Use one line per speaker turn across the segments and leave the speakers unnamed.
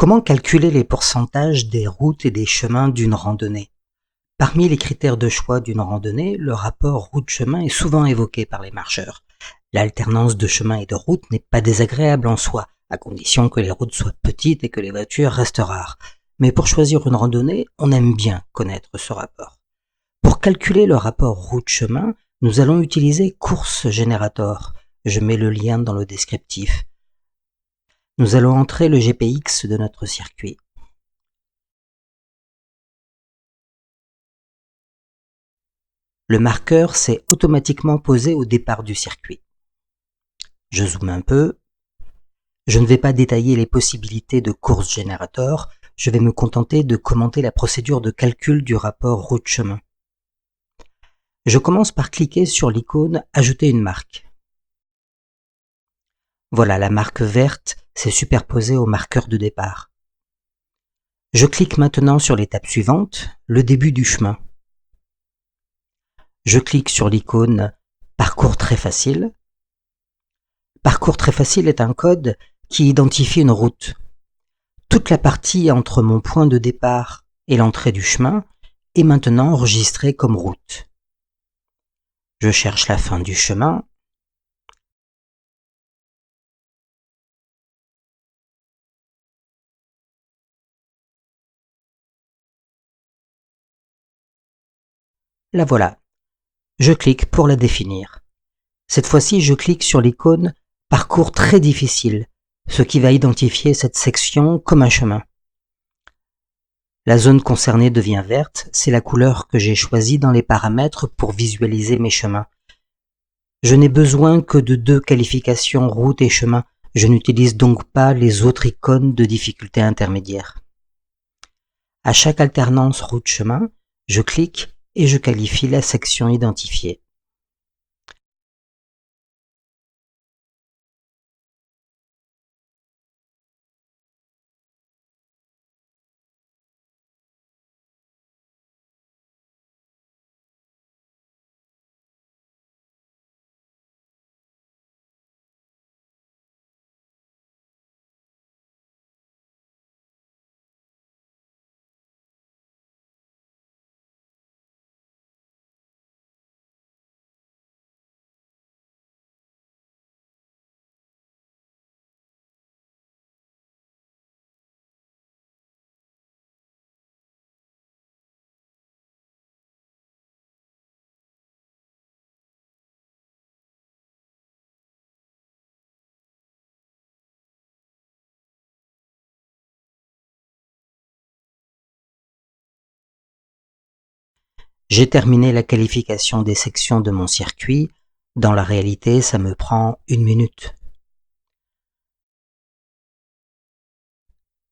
Comment calculer les pourcentages des routes et des chemins d'une randonnée? Parmi les critères de choix d'une randonnée, le rapport route-chemin est souvent évoqué par les marcheurs. L'alternance de chemin et de route n'est pas désagréable en soi, à condition que les routes soient petites et que les voitures restent rares. Mais pour choisir une randonnée, on aime bien connaître ce rapport. Pour calculer le rapport route-chemin, nous allons utiliser Course Generator. Je mets le lien dans le descriptif. Nous allons entrer le GPX de notre circuit. Le marqueur s'est automatiquement posé au départ du circuit. Je zoome un peu. Je ne vais pas détailler les possibilités de Course Generator, je vais me contenter de commenter la procédure de calcul du rapport route-chemin. Je commence par cliquer sur l'icône « Ajouter une marque ». Voilà, la marque verte s'est superposée au marqueur de départ. Je clique maintenant sur l'étape suivante, le début du chemin. Je clique sur l'icône « Parcours très facile ». Parcours très facile est un code qui identifie une route. Toute la partie entre mon point de départ et l'entrée du chemin est maintenant enregistrée comme route. Je cherche la fin du chemin. La voilà. Je clique pour la définir. Cette fois-ci, je clique sur l'icône « Parcours très difficile », ce qui va identifier cette section comme un chemin. La zone concernée devient verte, c'est la couleur que j'ai choisie dans les paramètres pour visualiser mes chemins. Je n'ai besoin que de 2 qualifications route et chemin, je n'utilise donc pas les autres icônes de difficulté intermédiaire. À chaque alternance route-chemin, je clique et je qualifie la section identifiée. J'ai terminé la qualification des sections de mon circuit. Dans la réalité, ça me prend 1 minute.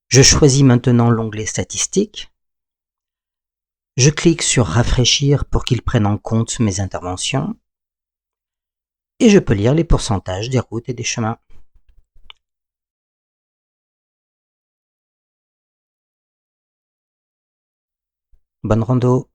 Je choisis maintenant l'onglet Statistiques. Je clique sur Rafraîchir pour qu'il prenne en compte mes interventions. Et je peux lire les pourcentages des routes et des chemins. Bonne rando!